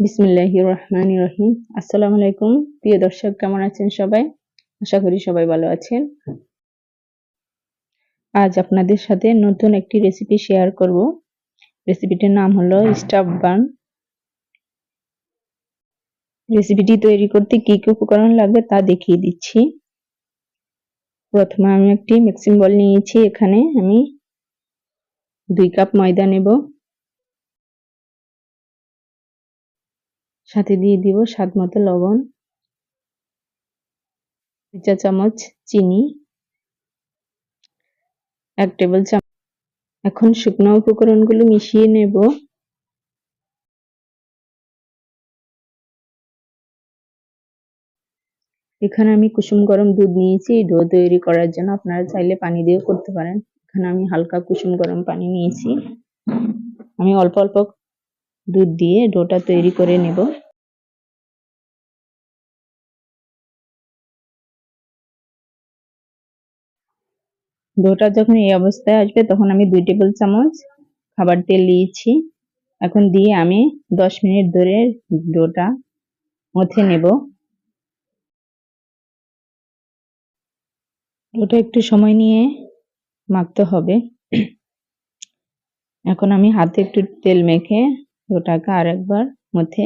বিসমিল্লাহির রহমানির রহিম। আসসালামু আলাইকুম প্রিয় দর্শক, কেমন আছেন সবাই? আশা করি সবাই ভালো আছেন। আজ আপনাদের সাথে নতুন একটি রেসিপি শেয়ার করব। রেসিপিটির নাম হলো স্টাফ বান। রেসিপিটি তৈরি করতে কি কি উপকরণ লাগবে তা দেখিয়ে দিচ্ছি। প্রথমে আমি একটি মিক্সিং বোল নিয়েছি। এখানে আমি 2 কাপ ময়দা নেব, সাথে দিয়ে দিব স্বাদ মতো লবণ, 2 চা চামচ চিনি, 1 টেবিল চামচ। এখন শুকনো উপকরণগুলো মিশিয়ে নেব। এখানে আমি কুসুম গরম দুধ নিয়েছি ডো তৈরি করার জন্য। আপনারা চাইলে পানি দিয়েও করতে পারেন। এখানে আমি হালকা কুসুম গরম পানি নিয়েছি। আমি অল্প অল্প দুধ দিয়ে ডোটা তৈরি করে নেব। ডোটা যখন এই অবস্থায় আসবে তখন আমি 2 টেবিল চামচ খাবার তেল দিয়েছি। এখন দিয়ে আমি 10 মিনিট ধরে ডোটা মথে নেব। ডোটা একটু সময় নিয়ে মাখতে হবে। এখন আমি হাতে একটু তেল মেখে ডোটাকে আরেকবার মথে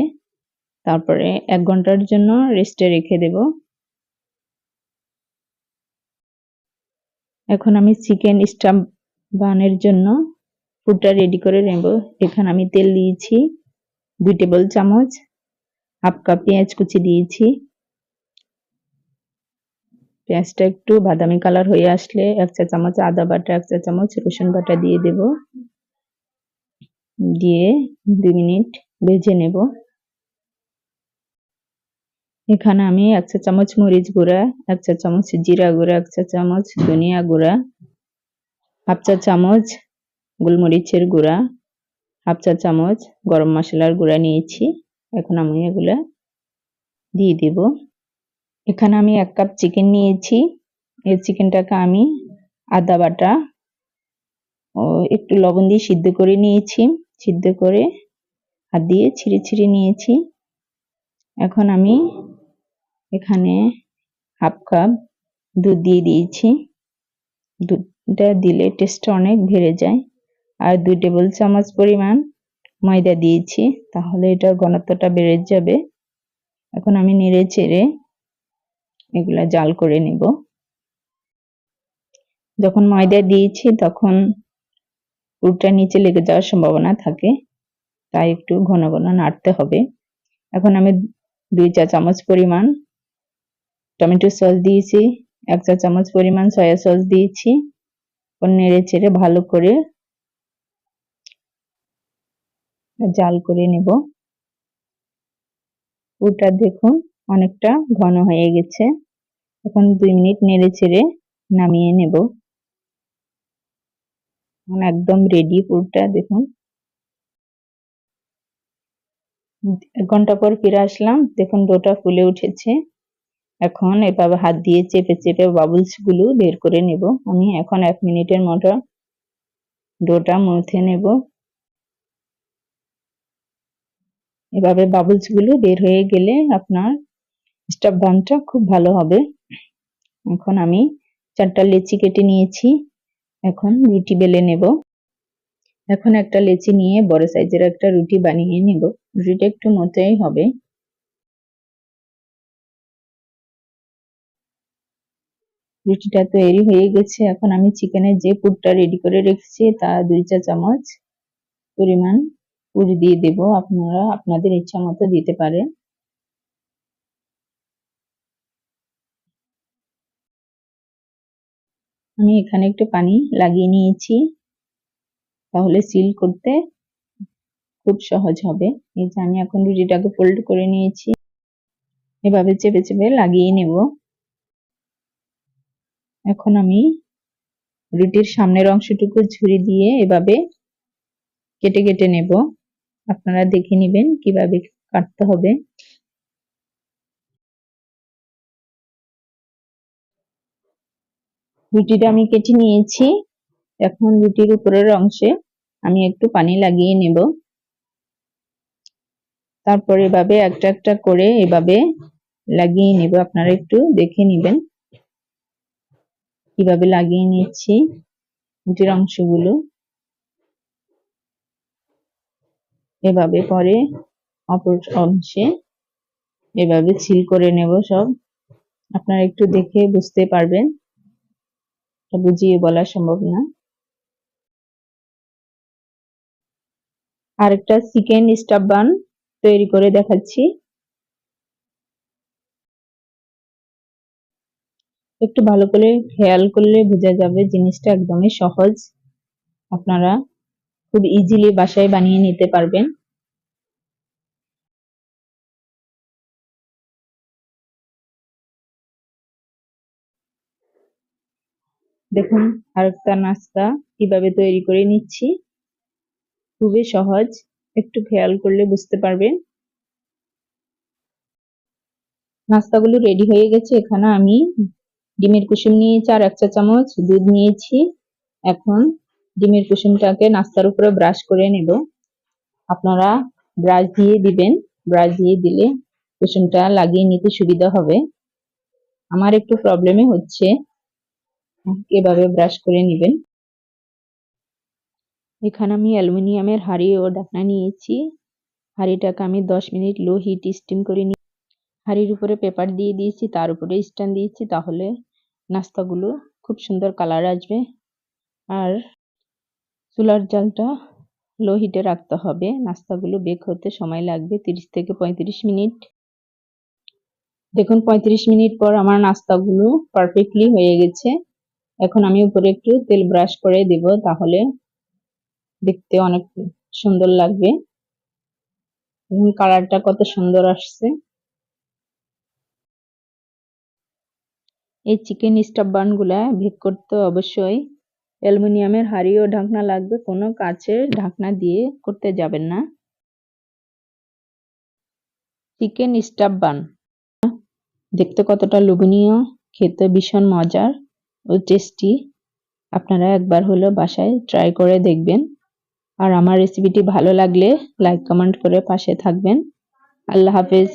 তারপরে 1 ঘন্টার জন্য রেস্টে রেখে দেব। এখন আমি চিকেন স্টাফ বানের জন্য পুরটা রেডি করে নেব। এখানে আমি তেল দিয়েছি 2 টেবিল চামচ, হাফ কাপ পেঁয়াজ কুচি দিয়েছি। পেঁয়াজটা একটু বাদামি কালার হয়ে আসলে 1 চা চামচ আদা বাটা, 1 চা চামচ রসুন বাটা দিয়ে দেব। দিয়ে 2 মিনিট ভেজে নেব। এখানে আমি 1 চা চামচ মরিচ গুঁড়া, 1 চা চামচ জিরা গুঁড়া, 1 চা চামচ ধনিয়া গুঁড়া, হাফ চা চামচ গোলমরিচের গুঁড়া, হাফ চা চামচ গরম মশলার গুঁড়া নিয়েছি। এখন আমি এগুলা দিয়ে দেব। এখানে আমি 1 কাপ চিকেন নিয়েছি। এই চিকেনটাকে আমি আদা বাটা ও একটু লবণ দিয়ে সিদ্ধ করে নিয়েছি। সিদ্ধ করে হাত দিয়ে ছিঁড়ে ছিঁড়ে নিয়েছি। এখন আমি এখানে হাফ কাপ দুধ দিয়ে দিয়েছি। দুধটা দিলে টেস্টটা অনেক বেড়ে যায়। আর 2 টেবিল চামচ পরিমাণ ময়দা দিয়েছি, তাহলে এটার ঘনত্বটা বেড়ে যাবে। এখন আমি নেড়ে চেড়ে এগুলা জাল করে নেব। যখন ময়দা দিয়েছি তখন পুরটা নিচে লেগে যাওয়ার সম্ভাবনা থাকে, তাই একটু ঘন ঘন নাড়তে হবে। এখন আমি 2 চা চামচ পরিমাণ টমেটো সস দিয়েছি, 1 চা চামচ পরিমাণ সয়া সস দিয়েছি। নেড়ে চেড়ে ভালো করে জাল করে নেব। পুরটা দেখুন অনেকটা ঘন হয়ে গেছে। এখন 2 মিনিট নেড়ে চেড়ে নামিয়ে নেব। একদম রেডি পুরটা দেখুন। 1 ঘন্টা পর ফিরে আসলাম, দেখুন ডোটা ফুলে উঠেছে। এখন এভাবে হাত দিয়ে চেপে চেপে বাবলস গুলো বের করে নেব। আমি এখন 1 মিনিটের মতো ডোটা মথে নেব। এভাবে বাবলস গুলো বের হয়ে গেলে আপনার স্টাফ বানটা খুব ভালো হবে। এখন আমি 4টা লেচি কেটে নিয়েছি। এখন রুটি বেলে নেব। এখন একটা লেচি নিয়ে বড় সাইজের একটা রুটি বানিয়ে নেব। রুটিটা একটু মোটাই হবে। রুটিটা তৈরি হয়ে গেছে। এখন আমি চিকেনের যে পুরটা রেডি করে রেখেছি তা 2 চা চামচ পরিমাণ পুর দিয়ে দেব। আপনারা আপনাদের ইচ্ছা মতো দিতে পারেন। আমি এখানে একটু পানি লাগিয়ে নিয়েছি, তাহলে সিল করতে খুব সহজ হবে। এই যে আমি এখন রুটিটাকে ফোল্ড করে নিয়েছি। এভাবে চেপে চেপে লাগিয়ে নেব। এখন আমি রুটির সামনের অংশটুকু ছুরি দিয়ে এভাবে কেটে কেটে নেব। আপনারা দেখে নেবেন কিভাবে কাটতে হবে। রুটিটা আমি কেটে নিয়েছি। এখন রুটির উপরের অংশে আমি একটু পানি লাগিয়ে নেব। তারপর এভাবে একটা একটা করে এভাবে লাগিয়ে নেব। আপনারা একটু দেখে নেবেন কিভাবে লাগিয়ে নিচ্ছি রুটির অংশগুলো। এভাবে পরে অপর অংশে এভাবে সিল করে নেব সব। আপনারা একটু দেখে বুঝতে পারবেন, বুঝিয়ে বলা সম্ভব না। আরেকটা চিকেন স্টাফ বান তৈরি করে দেখাচ্ছি। একটু ভালো করে খেয়াল করলে বোঝা যাবে জিনিসটা একদমই সহজ। আপনারা খুব ইজিলি বাসায় বানিয়ে নিতে পারবেন। দেখুন আরেকটা নাস্তা কিভাবে তৈরি করে নিচ্ছি, খুবই সহজ, একটু খেয়াল করলে বুঝতে পারবেন। নাস্তাগুলো রেডি হয়ে গেছে। এখানে আমি ডিমের কুসুম নিয়েছি আর 1 চা চামচ দুধ নিয়েছি। এখন ডিমের কুসুমটাকে নাস্তার উপরে ব্রাশ করে নেব। আপনারা ব্রাশ দিয়ে দিবেন, ব্রাশ দিয়ে দিলে কুসুমটা লাগিয়ে নিতে সুবিধা হবে। আমার একটু প্রবলেমে হচ্ছে, এভাবে ব্রাশ করে নেবেন। এখানে আমি অ্যালুমিনিয়ামের হাঁড়ি ও ঢাকনা নিয়েছি। হাঁড়িটাকে আমি 10 মিনিট লো হিট স্টিম করে নিই। হাঁড়ির উপরে পেপার দিয়ে দিয়েছি, তার উপরে স্ট্যান্ড দিয়েছি, তাহলে নাস্তাগুলো খুব সুন্দর কালার আসবে। আর চুলার জালটা লো হিটে রাখতে হবে। নাস্তাগুলো বেক হতে সময় লাগবে 30 থেকে 35 মিনিট। দেখুন 35 মিনিট পর আমার নাস্তাগুলো পারফেক্টলি হয়ে গেছে। এখন আমি উপরে একটু তেল ব্রাশ করে দেব, তাহলে দেখতে অনেক সুন্দর লাগবে। এবং কালারটা কত সুন্দর আসছে। এই চিকেন স্টাফ বানগুলা বেক করতে অবশ্যই অ্যালুমিনিয়ামের হাঁড়ি ও ঢাকনা লাগবে, কোনো কাচের ঢাকনা দিয়ে করতে যাবেন না। চিকেন স্টাফ বান দেখতে কতটা লোভনীয়, খেতে ভীষণ মজার ও টেস্টি। আপনারা একবার হলেও বাসায় ট্রাই করে দেখবেন। আর আমার রেসিপিটি ভালো লাগলে লাইক কমেন্ট করে পাশে থাকবেন। আল্লাহ হাফেজ।